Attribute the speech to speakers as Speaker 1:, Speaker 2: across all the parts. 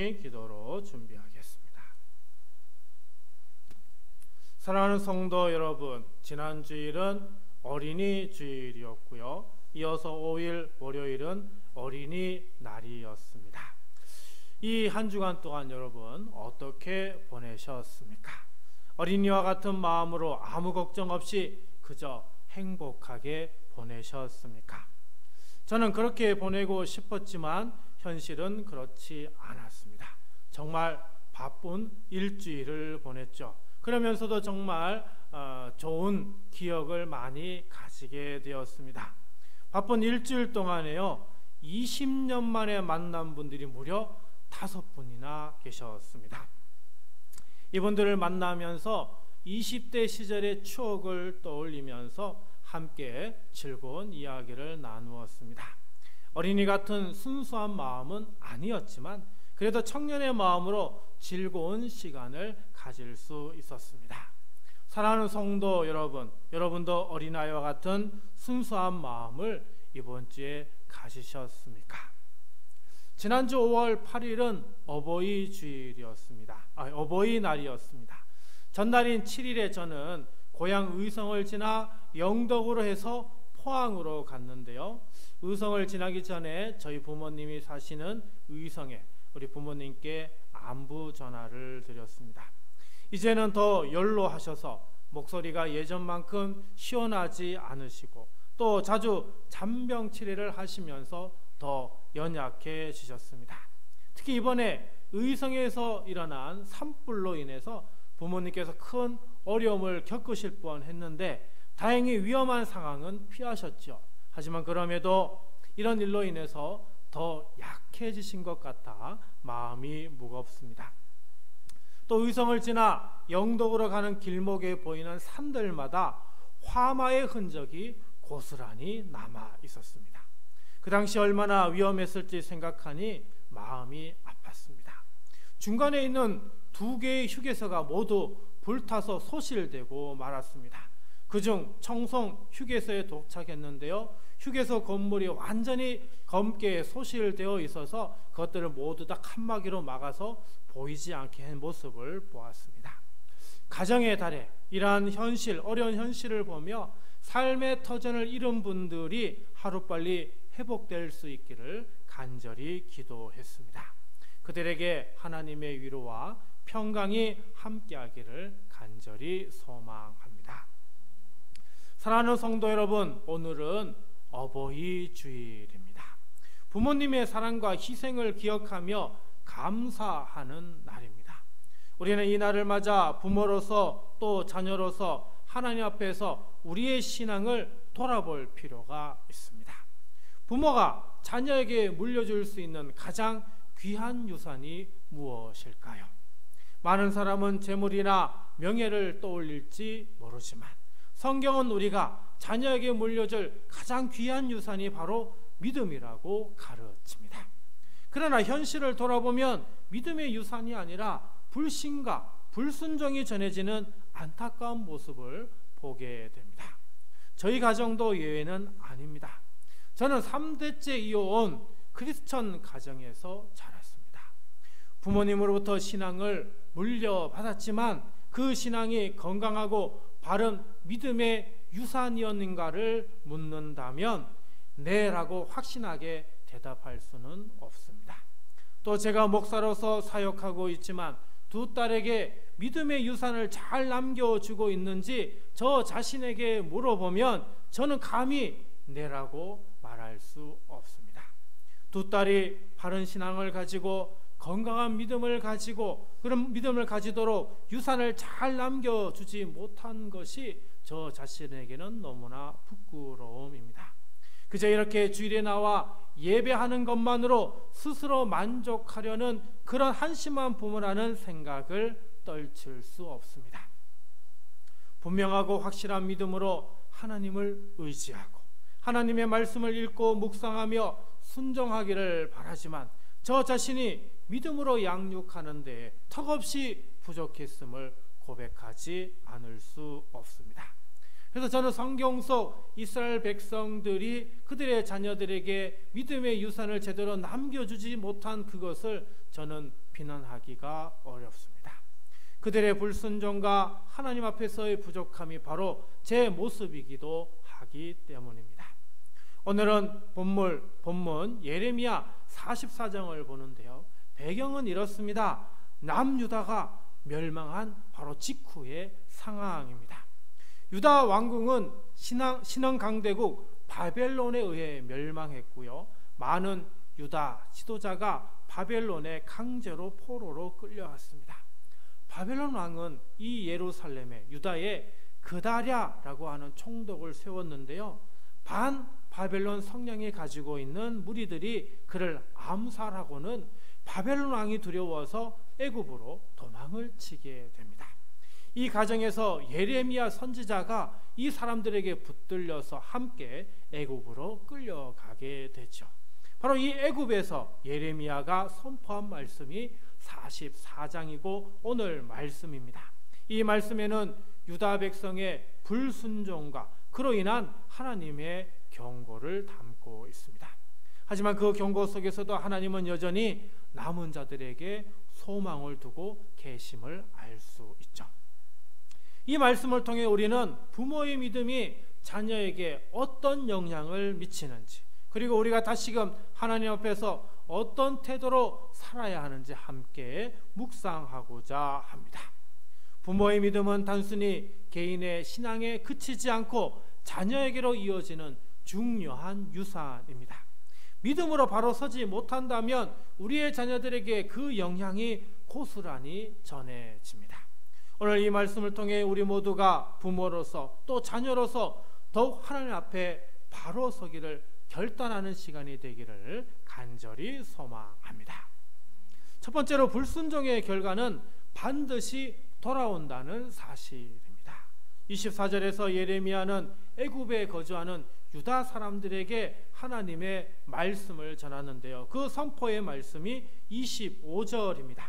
Speaker 1: 간절히 기도로 준비하겠습니다. 사랑하는 성도 여러분, 지난 주일은 어린이 주일이었고요. 이어서 5일 월요일은 어린이날이었습니다. 이 한 주간 동안 여러분 어떻게 보내셨습니까? 어린이와 같은 마음으로 아무 걱정 없이 그저 행복하게 보내셨습니까? 저는 그렇게 보내고 싶었지만 현실은 그렇지 않았습니다. 정말 바쁜 일주일을 보냈죠. 그러면서도 정말 좋은 기억을 많이 가지게 되었습니다. 바쁜 일주일 동안에요 20년 만에 만난 분들이 무려 5분이나 계셨습니다. 이분들을 만나면서 20대 시절의 추억을 떠올리면서 함께 즐거운 이야기를 나누었습니다. 어린이 같은 순수한 마음은 아니었지만 그래도 청년의 마음으로 즐거운 시간을 가질 수 있었습니다. 사랑하는 성도 여러분, 여러분도 어린아이와 같은 순수한 마음을 이번 주에 가지셨습니까? 지난주 5월 8일은 어버이날이었습니다. 전날인 7일에 저는 고향 의성을 지나 영덕으로 해서 포항으로 갔는데요. 의성을 지나기 전에 저희 부모님이 사시는 의성에 우리 부모님께 안부 전화를 드렸습니다. 이제는 더 연로하셔서 목소리가 예전만큼 시원하지 않으시고 또 자주 잔병 치레를 하시면서 더 연약해지셨습니다. 특히 이번에 의성에서 일어난 산불로 인해서 부모님께서 큰 어려움을 겪으실 뻔했는데 다행히 위험한 상황은 피하셨죠. 하지만 그럼에도 이런 일로 인해서 더 약해지신 것 같아 마음이 무겁습니다. 또 의성을 지나 영덕으로 가는 길목에 보이는 산들마다 화마의 흔적이 고스란히 남아 있었습니다. 그 당시 얼마나 위험했을지 생각하니 마음이 아팠습니다. 중간에 있는 2개의 휴게소가 모두 불타서 소실되고 말았습니다. 그중 청송 휴게소에 도착했는데요. 휴게소 건물이 완전히 검게 소실되어 있어서 그것들을 모두 다 칸막이로 막아서 보이지 않게 한 모습을 보았습니다. 가정의 달에 이러한 현실, 어려운 현실을 보며 삶의 터전을 잃은 분들이 하루빨리 회복될 수 있기를 간절히 기도했습니다. 그들에게 하나님의 위로와 평강이 함께하기를 간절히 소망합니다. 사랑하는 성도 여러분, 오늘은 어버이 주일입니다. 부모님의 사랑과 희생을 기억하며 감사하는 날입니다. 우리는 이 날을 맞아 부모로서 또 자녀로서 하나님 앞에서 우리의 신앙을 돌아볼 필요가 있습니다. 부모가 자녀에게 물려줄 수 있는 가장 귀한 유산이 무엇일까요? 많은 사람은 재물이나 명예를 떠올릴지 모르지만 성경은 우리가 자녀에게 물려줄 가장 귀한 유산이 바로 믿음이라고 가르칩니다. 그러나 현실을 돌아보면 믿음의 유산이 아니라 불신과 불순종이 전해지는 안타까운 모습을 보게 됩니다. 저희 가정도 예외는 아닙니다. 저는 3대째 이어온 크리스천 가정에서 자랐습니다. 부모님으로부터 신앙을 물려받았지만 그 신앙이 건강하고 바른 믿음의 유산이었는가를 묻는다면 네라고 확신하게 대답할 수는 없습니다. 또 제가 목사로서 사역하고 있지만 2 딸에게 믿음의 유산을 잘 남겨주고 있는지 저 자신에게 물어보면 저는 감히 네라고 말할 수 없습니다. 2 딸이 바른 신앙을 가지고 건강한 믿음을 가지고 그런 믿음을 가지도록 유산을 잘 남겨주지 못한 것이 저 자신에게는 너무나 부끄러움입니다. 그저 이렇게 주일에 나와 예배하는 것만으로 스스로 만족하려는 그런 한심한 부모라는 생각을 떨칠 수 없습니다. 분명하고 확실한 믿음으로 하나님을 의지하고 하나님의 말씀을 읽고 묵상하며 순종하기를 바라지만 저 자신이 믿음으로 양육하는 데 턱없이 부족했음을 고백하지 않을 수 없습니다. 그래서 저는 성경 속 이스라엘 백성들이 그들의 자녀들에게 믿음의 유산을 제대로 남겨주지 못한 그것을 저는 비난하기가 어렵습니다. 그들의 불순종과 하나님 앞에서의 부족함이 바로 제 모습이기도 하기 때문입니다. 오늘은 본문 예레미야 44장을 보는데요. 배경은 이렇습니다. 남유다가 멸망한 바로 직후의 상황입니다. 유다 왕궁은 신흥 강대국 바벨론에 의해 멸망했고요. 많은 유다 지도자가 바벨론에 강제로 포로로 끌려왔습니다. 바벨론 왕은 이 예루살렘에 유다에 그다랴라고 하는 총독을 세웠는데요. 반 바벨론 성령이 가지고 있는 무리들이 그를 암살하고는 바벨론 왕이 두려워서 애굽으로 도망을 치게 됩니다. 이 과정에서 예레미야 선지자가 이 사람들에게 붙들려서 함께 애굽으로 끌려가게 되죠. 바로 이 애굽에서 예레미야가 선포한 말씀이 44장이고 오늘 말씀입니다. 이 말씀에는 유다 백성의 불순종과 그로 인한 하나님의 경고를 담고 있습니다. 하지만 그 경고 속에서도 하나님은 여전히 남은 자들에게 소망을 두고 계심을 알 수 있죠. 이 말씀을 통해 우리는 부모의 믿음이 자녀에게 어떤 영향을 미치는지, 그리고 우리가 다시금 하나님 앞에서 어떤 태도로 살아야 하는지 함께 묵상하고자 합니다. 부모의 믿음은 단순히 개인의 신앙에 그치지 않고 자녀에게로 이어지는 중요한 유산입니다. 믿음으로 바로 서지 못한다면 우리의 자녀들에게 그 영향이 고스란히 전해집니다. 오늘 이 말씀을 통해 우리 모두가 부모로서 또 자녀로서 더욱 하나님 앞에 바로 서기를 결단하는 시간이 되기를 간절히 소망합니다. 첫 번째로 불순종의 결과는 반드시 돌아온다는 사실입니다. 24절에서 예레미야는 애굽에 거주하는 유다 사람들에게 하나님의 말씀을 전하는데요. 그 선포의 말씀이 25절입니다.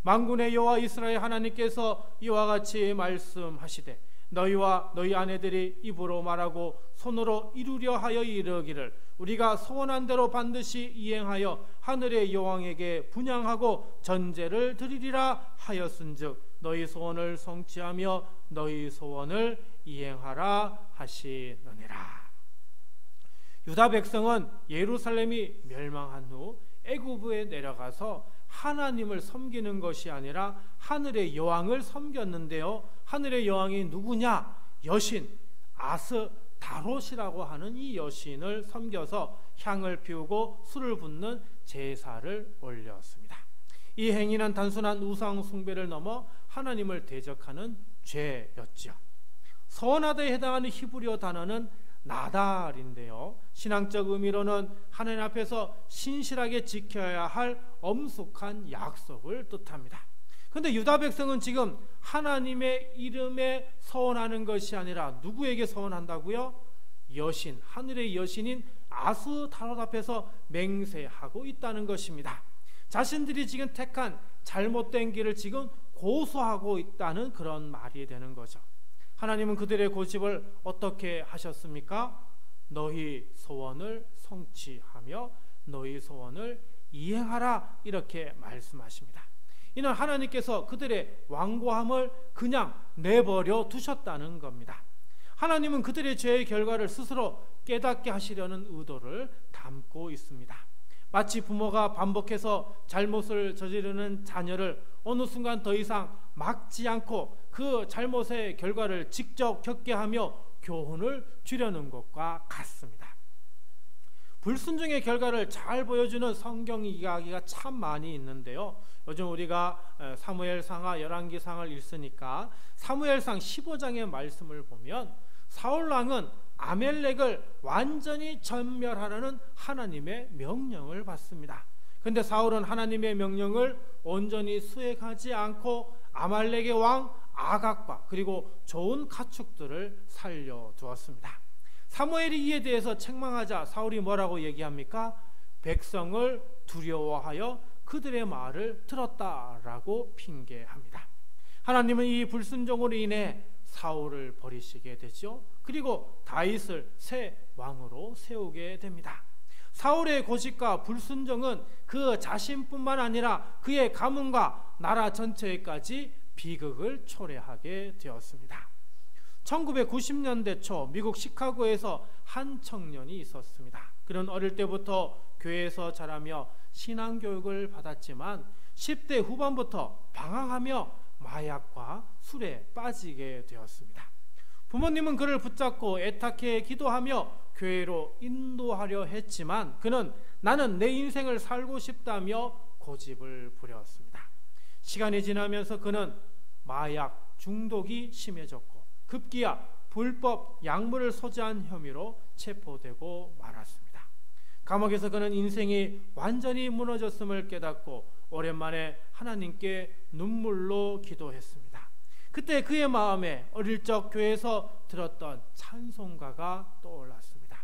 Speaker 1: 만군의 여호와 이스라엘 하나님께서 이와 같이 말씀하시되 너희와 너희 아내들이 입으로 말하고 손으로 이루려 하여 이르기를 우리가 소원한 대로 반드시 이행하여 하늘의 여왕에게 분향하고 전제를 드리리라 하였은즉 너희 소원을 성취하며 너희 소원을 이행하라 하시느니라. 유다 백성은 예루살렘이 멸망한 후 애굽에 내려가서 하나님을 섬기는 것이 아니라 하늘의 여왕을 섬겼는데요. 하늘의 여왕이 누구냐? 여신 아스다롯이라고 하는 이 여신을 섬겨서 향을 피우고 술을 붓는 제사를 올렸습니다. 이 행위는 단순한 우상 숭배를 넘어 하나님을 대적하는 죄였죠. 서원하다에 해당하는 히브리어 단어는 나달인데요. 신앙적 의미로는 하나님 앞에서 신실하게 지켜야 할 엄숙한 약속을 뜻합니다. 그런데 유다 백성은 지금 하나님의 이름에 서원하는 것이 아니라 누구에게 서원한다고요? 여신, 하늘의 여신인 아스다롯 앞에서 맹세하고 있다는 것입니다. 자신들이 지금 택한 잘못된 길을 지금 고수하고 있다는 그런 말이 되는 거죠. 하나님은 그들의 고집을 어떻게 하셨습니까? 너희 소원을 성취하며 너희 소원을 이행하라 이렇게 말씀하십니다. 이는 하나님께서 그들의 완고함을 그냥 내버려 두셨다는 겁니다. 하나님은 그들의 죄의 결과를 스스로 깨닫게 하시려는 의도를 담고 있습니다. 마치 부모가 반복해서 잘못을 저지르는 자녀를 어느 순간 더 이상 막지 않고 그 잘못의 결과를 직접 겪게 하며 교훈을 주려는 것과 같습니다. 불순종의 결과를 잘 보여주는 성경 이야기가 참 많이 있는데요. 요즘 우리가 사무엘상하 열왕기상을 읽으니까 사무엘상 15장의 말씀을 보면 사울왕은 아멜렉을 완전히 전멸하라는 하나님의 명령을 받습니다. 그런데 사울은 하나님의 명령을 온전히 수행하지 않고 아말렉의 왕 아각과 그리고 좋은 가축들을 살려두었습니다. 사무엘이 이에 대해서 책망하자 사울이 뭐라고 얘기합니까? 백성을 두려워하여 그들의 말을 들었다라고 핑계합니다. 하나님은 이 불순종으로 인해 사울을 버리시게 되죠. 그리고 다윗을 새 왕으로 세우게 됩니다. 사울의 고집과 불순종은 그 자신뿐만 아니라 그의 가문과 나라 전체에까지 비극을 초래하게 되었습니다. 1990년대 초 미국 시카고에서 한 청년이 있었습니다. 그는 어릴 때부터 교회에서 자라며 신앙교육을 받았지만 10대 후반부터 방황하며 마약과 술에 빠지게 되었습니다. 부모님은 그를 붙잡고 애타게 기도하며 교회로 인도하려 했지만 그는 나는 내 인생을 살고 싶다며 고집을 부렸습니다. 시간이 지나면서 그는 마약 중독이 심해졌고 급기야 불법 약물을 소지한 혐의로 체포되고 말았습니다. 감옥에서 그는 인생이 완전히 무너졌음을 깨닫고 오랜만에 하나님께 눈물로 기도했습니다. 그때 그의 마음에 어릴 적 교회에서 들었던 찬송가가 떠올랐습니다.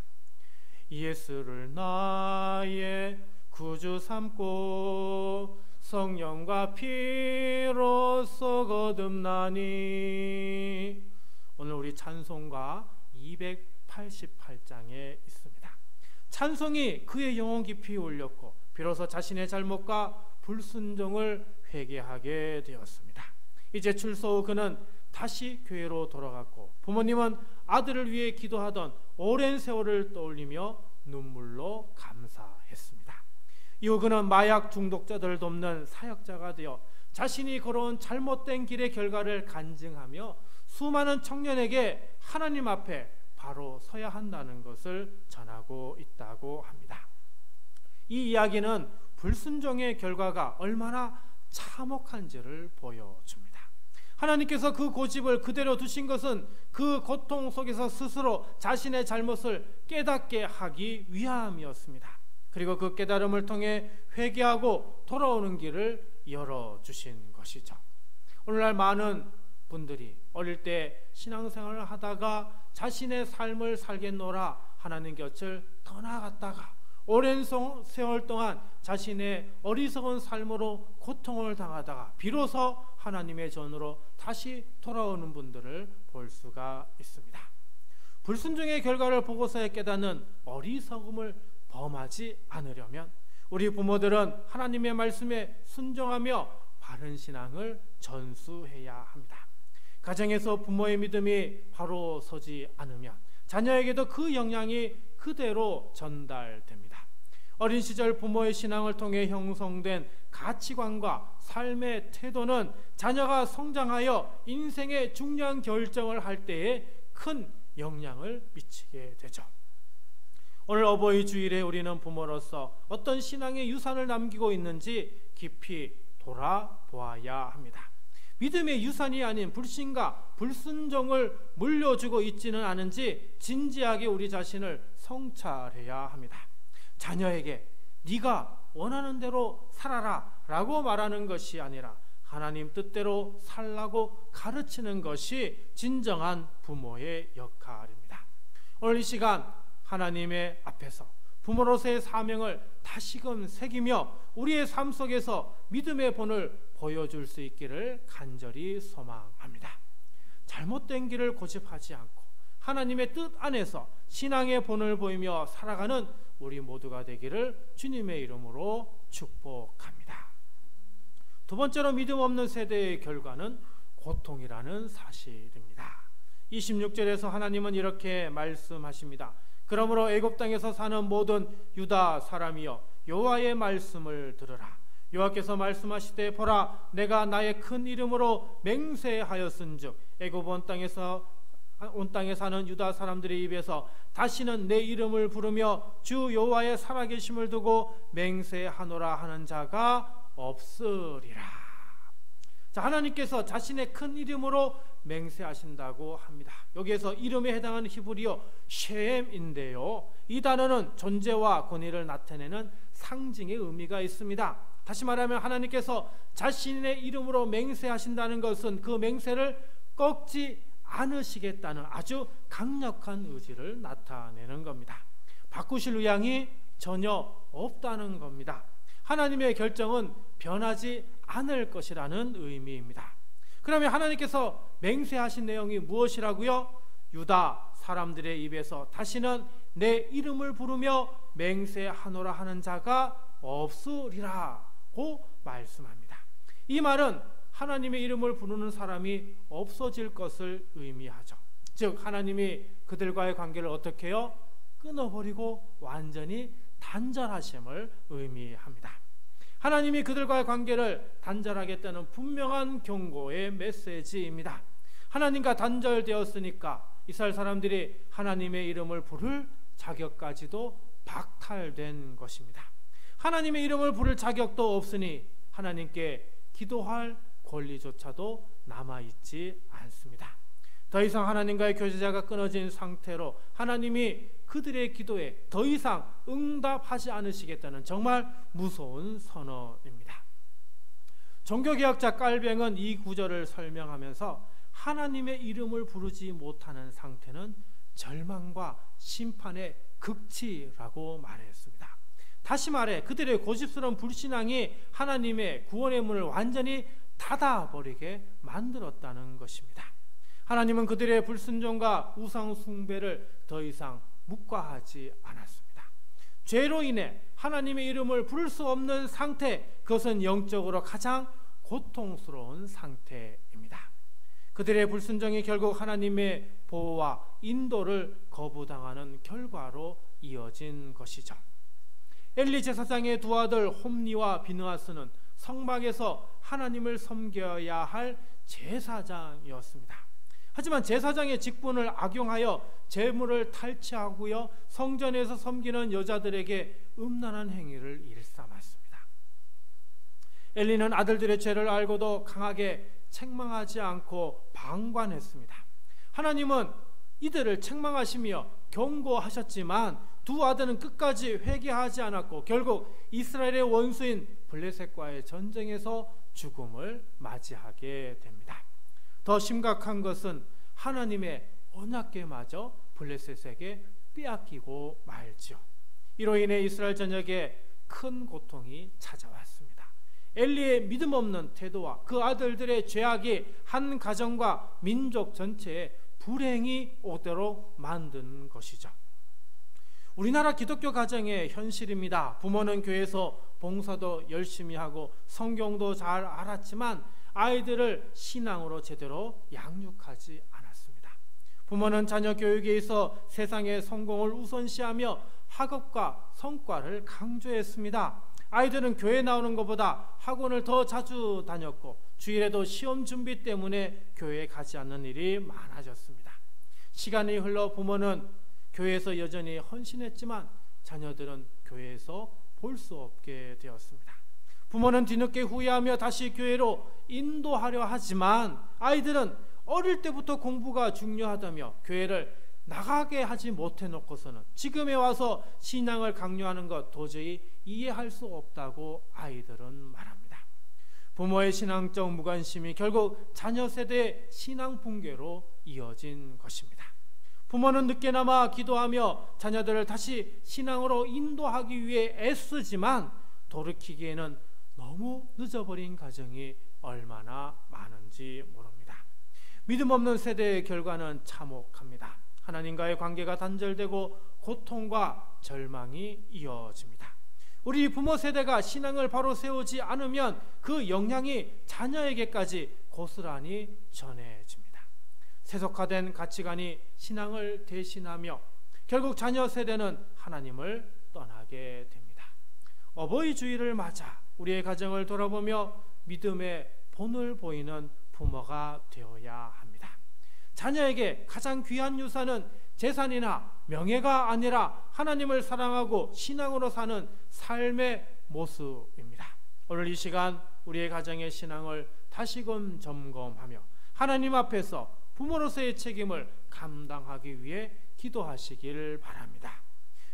Speaker 1: 예수를 나의 구주 삼고 성령과 피로써 거듭나니. 오늘 우리 찬송가 288장에 있습니다. 찬송이 그의 영혼 깊이 울렸고 비로소 자신의 잘못과 불순종을 회개하게 되었습니다. 이제 출소 후 그는 다시 교회로 돌아갔고 부모님은 아들을 위해 기도하던 오랜 세월을 떠올리며 눈물로 감사했습니다. 이후 그는 마약 중독자들을 돕는 사역자가 되어 자신이 걸어온 잘못된 길의 결과를 간증하며 수많은 청년에게 하나님 앞에 바로 서야 한다는 것을 전하고 있다고 합니다. 이 이야기는 불순종의 결과가 얼마나 참혹한지를 보여줍니다. 하나님께서 그 고집을 그대로 두신 것은 그 고통 속에서 스스로 자신의 잘못을 깨닫게 하기 위함이었습니다. 그리고 그 깨달음을 통해 회개하고 돌아오는 길을 열어주신 것이죠. 오늘날 많은 분들이 어릴 때 신앙생활을 하다가 자신의 삶을 살겠노라 하나님 곁을 떠나갔다가 오랜 세월 동안 자신의 어리석은 삶으로 고통을 당하다가 비로소 하나님의 전으로 다시 돌아오는 분들을 볼 수가 있습니다. 불순종의 결과를 보고서야 깨닫는 어리석음을 범하지 않으려면 우리 부모들은 하나님의 말씀에 순종하며 바른 신앙을 전수해야 합니다. 가정에서 부모의 믿음이 바로 서지 않으면 자녀에게도 그 영향이 그대로 전달됩니다. 어린 시절 부모의 신앙을 통해 형성된 가치관과 삶의 태도는 자녀가 성장하여 인생의 중요한 결정을 할 때에 큰 영향을 미치게 되죠. 오늘 어버이 주일에 우리는 부모로서 어떤 신앙의 유산을 남기고 있는지 깊이 돌아보아야 합니다. 믿음의 유산이 아닌 불신과 불순종을 물려주고 있지는 않은지 진지하게 우리 자신을 성찰해야 합니다. 자녀에게 네가 원하는 대로 살아라 라고 말하는 것이 아니라 하나님 뜻대로 살라고 가르치는 것이 진정한 부모의 역할입니다. 오늘 이 시간 하나님의 앞에서 부모로서의 사명을 다시금 새기며 우리의 삶 속에서 믿음의 본을 보여줄 수 있기를 간절히 소망합니다. 잘못된 길을 고집하지 않고 하나님의 뜻 안에서 신앙의 본을 보이며 살아가는 우리 모두가 되기를 주님의 이름으로 축복합니다. 두 번째로 믿음 없는 세대의 결과는 고통이라는 사실입니다. 26절에서 하나님은 이렇게 말씀하십니다. 그러므로 애굽 땅에서 사는 모든 유다 사람이여 여호와의 말씀을 들으라. 여호와께서 말씀하시되 보라 내가 나의 큰 이름으로 맹세하였은즉 애굽 온 땅에 사는 유다 사람들의 입에서 다시는 내 이름을 부르며 주 여호와의 살아계심을 두고 맹세하노라 하는 자가 없으리라. 자, 하나님께서 자신의 큰 이름으로 맹세하신다고 합니다. 여기에서 이름에 해당하는 히브리어 셴인데요, 이 단어는 존재와 권위를 나타내는 상징의 의미가 있습니다. 다시 말하면 하나님께서 자신의 이름으로 맹세하신다는 것은 그 맹세를 꺾지 않으시겠다는 아주 강력한 의지를 나타내는 겁니다. 바꾸실 의향이 전혀 없다는 겁니다. 하나님의 결정은 변하지 않을 것이라는 의미입니다. 그러면 하나님께서 맹세하신 내용이 무엇이라고요? 유다 사람들의 입에서 다시는 내 이름을 부르며 맹세하노라 하는 자가 없으리라고 말씀합니다. 이 말은 하나님의 이름을 부르는 사람이 없어질 것을 의미하죠. 즉 하나님이 그들과의 관계를 어떻게 해요? 끊어버리고 완전히 단절하심을 의미합니다. 하나님이 그들과의 관계를 단절하겠다는 분명한 경고의 메시지입니다. 하나님과 단절되었으니까 이스라엘 사람들이 하나님의 이름을 부를 자격까지도 박탈된 것입니다. 하나님의 이름을 부를 자격도 없으니 하나님께 기도할 권리조차도 남아있지 않습니다. 더 이상 하나님과의 교제자가 끊어진 상태로 하나님이 그들의 기도에 더 이상 응답하지 않으시겠다는 정말 무서운 선언입니다. 종교개혁자 깔뱅은 이 구절을 설명하면서 하나님의 이름을 부르지 못하는 상태는 절망과 심판의 극치라고 말했습니다. 다시 말해 그들의 고집스러운 불신앙이 하나님의 구원의 문을 완전히 닫아버리게 만들었다는 것입니다. 하나님은 그들의 불순종과 우상 숭배를 더 이상 묵과하지 않았습니다. 죄로 인해 하나님의 이름을 부를 수 없는 상태, 그것은 영적으로 가장 고통스러운 상태입니다. 그들의 불순종이 결국 하나님의 보호와 인도를 거부당하는 결과로 이어진 것이죠. 엘리 제사장의 두 아들 홈니와 비느하스는 성막에서 하나님을 섬겨야 할 제사장이었습니다. 하지만 제사장의 직분을 악용하여 재물을 탈취하고요, 성전에서 섬기는 여자들에게 음란한 행위를 일삼았습니다. 엘리는 아들들의 죄를 알고도 강하게 책망하지 않고 방관했습니다. 하나님은 이들을 책망하시며 경고하셨지만 두 아들은 끝까지 회개하지 않았고 결국 이스라엘의 원수인 블레셋과의 전쟁에서 죽음을 맞이하게 됩니다. 더 심각한 것은 하나님의 언약궤마저 블레셋에게 빼앗기고 말지요. 이로 인해 이스라엘 전역에 큰 고통이 찾아왔습니다. 엘리의 믿음 없는 태도와 그 아들들의 죄악이 한 가정과 민족 전체에 불행이 오도록 만든 것이죠. 우리나라 기독교 가정의 현실입니다. 부모는 교회에서 봉사도 열심히 하고 성경도 잘 알았지만 아이들을 신앙으로 제대로 양육하지 않았습니다. 부모는 자녀 교육에 있어 세상의 성공을 우선시하며 학업과 성과를 강조했습니다. 아이들은 교회 나오는 것보다 학원을 더 자주 다녔고 주일에도 시험 준비 때문에 교회에 가지 않는 일이 많아졌습니다. 시간이 흘러 부모는 교회에서 여전히 헌신했지만 자녀들은 교회에서 볼 수 없게 되었습니다. 부모는 뒤늦게 후회하며 다시 교회로 인도하려 하지만 아이들은 어릴 때부터 공부가 중요하다며 교회를 나가게 하지 못해 놓고서는 지금에 와서 신앙을 강요하는 것 도저히 이해할 수 없다고 아이들은 말합니다. 부모의 신앙적 무관심이 결국 자녀 세대의 신앙 붕괴로 이어진 것입니다. 부모는 늦게나마 기도하며 자녀들을 다시 신앙으로 인도하기 위해 애쓰지만 돌이키기에는 너무 늦어버린 가정이 얼마나 많은지 모릅니다. 믿음 없는 세대의 결과는 참혹합니다. 하나님과의 관계가 단절되고 고통과 절망이 이어집니다. 우리 부모 세대가 신앙을 바로 세우지 않으면 그 영향이 자녀에게까지 고스란히 전해집니다. 세속화된 가치관이 신앙을 대신하며 결국 자녀 세대는 하나님을 떠나게 됩니다. 어버이 주일을 맞아 우리의 가정을 돌아보며 믿음의 본을 보이는 부모가 되어야 합니다. 자녀에게 가장 귀한 유산은 재산이나 명예가 아니라 하나님을 사랑하고 신앙으로 사는 삶의 모습입니다. 오늘 이 시간 우리의 가정의 신앙을 다시금 점검하며 하나님 앞에서 부모로서의 책임을 감당하기 위해 기도하시길 바랍니다.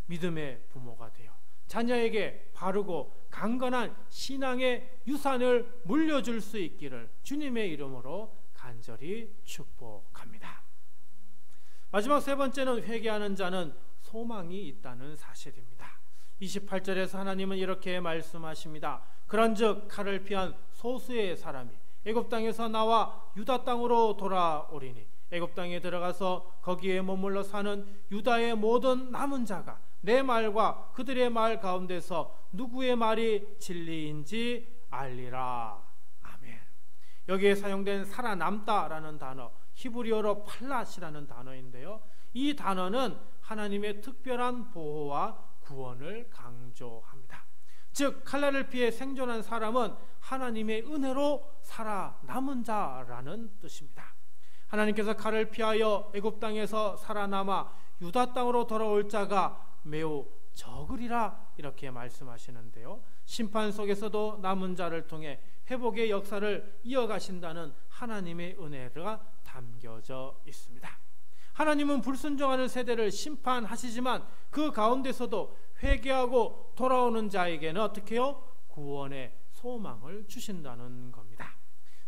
Speaker 1: 믿음의 부모가 되어 자녀에게 바르고 강건한 신앙의 유산을 물려줄 수 있기를 주님의 이름으로 간절히 축복합니다. 마지막 세 번째는 회개하는 자는 소망이 있다는 사실입니다. 28절에서 하나님은 이렇게 말씀하십니다. 그런즉 칼을 피한 소수의 사람이 애굽 땅에서 나와 유다 땅으로 돌아오리니 애굽 땅에 들어가서 거기에 머물러 사는 유다의 모든 남은 자가 내 말과 그들의 말 가운데서 누구의 말이 진리인지 알리라. 아멘. 여기에 사용된 살아남다라는 단어, 히브리어로 팔랏이라는 단어인데요, 이 단어는 하나님의 특별한 보호와 구원을 강조합니다. 즉 칼날을 피해 생존한 사람은 하나님의 은혜로 살아남은 자라는 뜻입니다. 하나님께서 칼을 피하여 애굽 땅에서 살아남아 유다 땅으로 돌아올 자가 매우 적으리라 이렇게 말씀하시는데요, 심판 속에서도 남은 자를 통해 회복의 역사를 이어가신다는 하나님의 은혜가 담겨져 있습니다. 하나님은 불순종하는 세대를 심판하시지만 그 가운데서도 회개하고 돌아오는 자에게는 어떻게 해요? 구원의 소망을 주신다는 겁니다.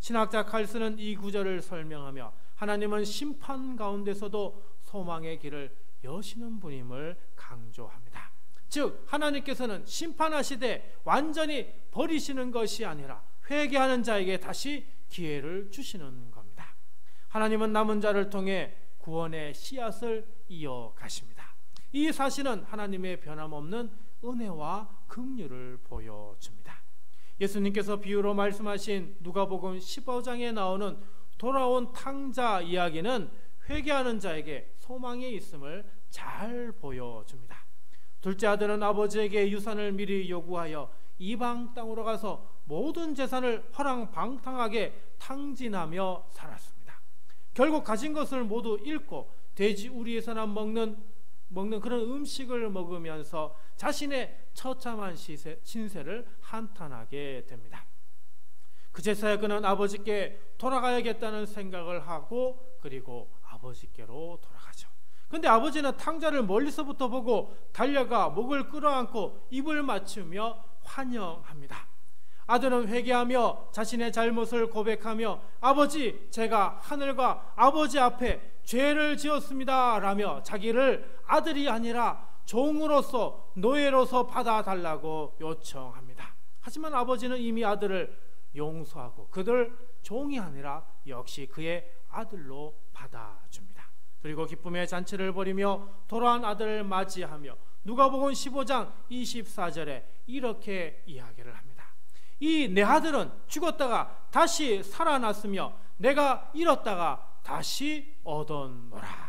Speaker 1: 신학자 칼스는 이 구절을 설명하며 하나님은 심판 가운데서도 소망의 길을 여시는 분임을 강조합니다. 즉 하나님께서는 심판하시되 완전히 버리시는 것이 아니라 회개하는 자에게 다시 기회를 주시는 겁니다. 하나님은 남은 자를 통해 구원의 씨앗을 이어가십니다. 이 사실은 하나님의 변함없는 은혜와 긍휼을 보여줍니다. 예수님께서 비유로 말씀하신 누가복음 15장에 나오는 돌아온 탕자 이야기는 회개하는 자에게 소망이 있음을 잘 보여줍니다. 둘째 아들은 아버지에게 유산을 미리 요구하여 이방 땅으로 가서 모든 재산을 허랑방탕하게 탕진하며 살았습니다. 결국 가진 것을 모두 잃고 돼지 우리에서나 먹는 그런 음식을 먹으면서 자신의 처참한 신세를 한탄하게 됩니다. 그제서야 그는 아버지께 돌아가야겠다는 생각을 하고 그리고 아버지께로 돌아가죠. 근데 아버지는 탕자를 멀리서부터 보고 달려가 목을 끌어안고 입을 맞추며 환영합니다. 아들은 회개하며 자신의 잘못을 고백하며 아버지, 제가 하늘과 아버지 앞에 죄를 지었습니다 라며 자기를 아들이 아니라 종으로서 노예로서 받아달라고 요청합니다. 하지만 아버지는 이미 아들을 용서하고 그들 종이 아니라 역시 그의 아들로 받아줍니다. 그리고 기쁨의 잔치를 벌이며 돌아온 아들을 맞이하며 누가복음 15장 24절에 이렇게 이야기를 합니다. 이 내 아들은 죽었다가 다시 살아났으며 내가 잃었다가 다시 얻었노라.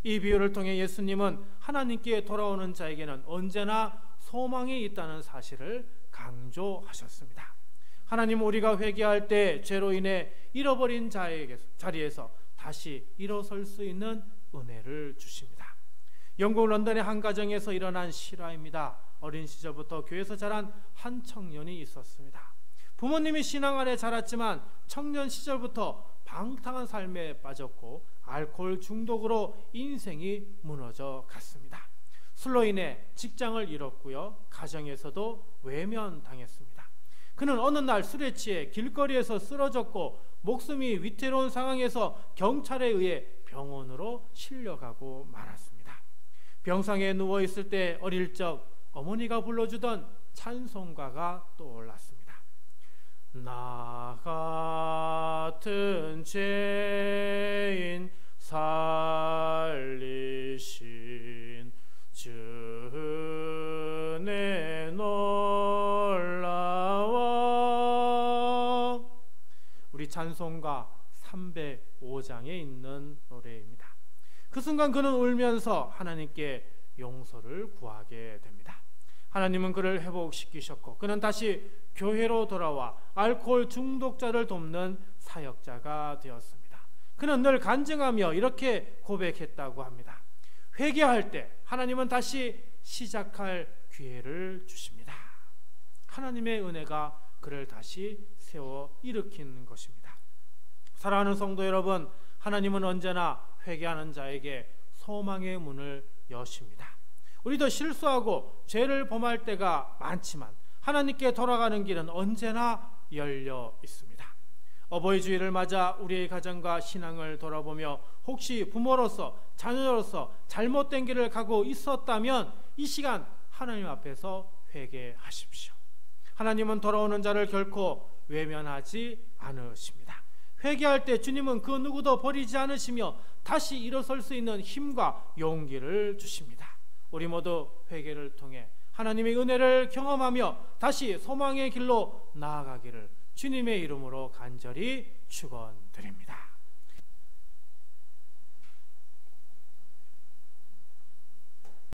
Speaker 1: 이 비유를 통해 예수님은 하나님께 돌아오는 자에게는 언제나 소망이 있다는 사실을 강조하셨습니다. 하나님은 우리가 회개할 때 죄로 인해 잃어버린 자리에서 다시 일어설 수 있는 은혜를 주십니다. 영국 런던의 한 가정에서 일어난 실화입니다. 어린 시절부터 교회에서 자란 한 청년이 있었습니다. 부모님이 신앙 아래 자랐지만 청년 시절부터 방탕한 삶에 빠졌고 알코올 중독으로 인생이 무너져 갔습니다. 술로 인해 직장을 잃었고요, 가정에서도 외면당했습니다. 그는 어느 날 술에 취해 길거리에서 쓰러졌고 목숨이 위태로운 상황에서 경찰에 의해 병원으로 실려가고 말았습니다. 병상에 누워있을 때 어릴 적 어머니가 불러주던 찬송가가 떠올랐습니다. 나 같은 죄인 살리신 주 은혜 놀라워. 우리 찬송가 305장에 있는 노래입니다. 그 순간 그는 울면서 하나님께 용서를 구하게 됩니다. 하나님은 그를 회복시키셨고 그는 다시 교회로 돌아와 알코올 중독자를 돕는 사역자가 되었습니다. 그는 늘 간증하며 이렇게 고백했다고 합니다. 회개할 때 하나님은 다시 시작할 기회를 주십니다. 하나님의 은혜가 그를 다시 세워 일으킨 것입니다. 사랑하는 성도 여러분, 하나님은 언제나 회개하는 자에게 소망의 문을 여십니다. 우리도 실수하고 죄를 범할 때가 많지만 하나님께 돌아가는 길은 언제나 열려 있습니다. 어버이 주일을 맞아 우리의 가정과 신앙을 돌아보며 혹시 부모로서 자녀로서 잘못된 길을 가고 있었다면 이 시간 하나님 앞에서 회개하십시오. 하나님은 돌아오는 자를 결코 외면하지 않으십니다. 회개할 때 주님은 그 누구도 버리지 않으시며 다시 일어설 수 있는 힘과 용기를 주십니다. 우리 모두 회개를 통해 하나님의 은혜를 경험하며 다시 소망의 길로 나아가기를 주님의 이름으로 간절히 축원드립니다.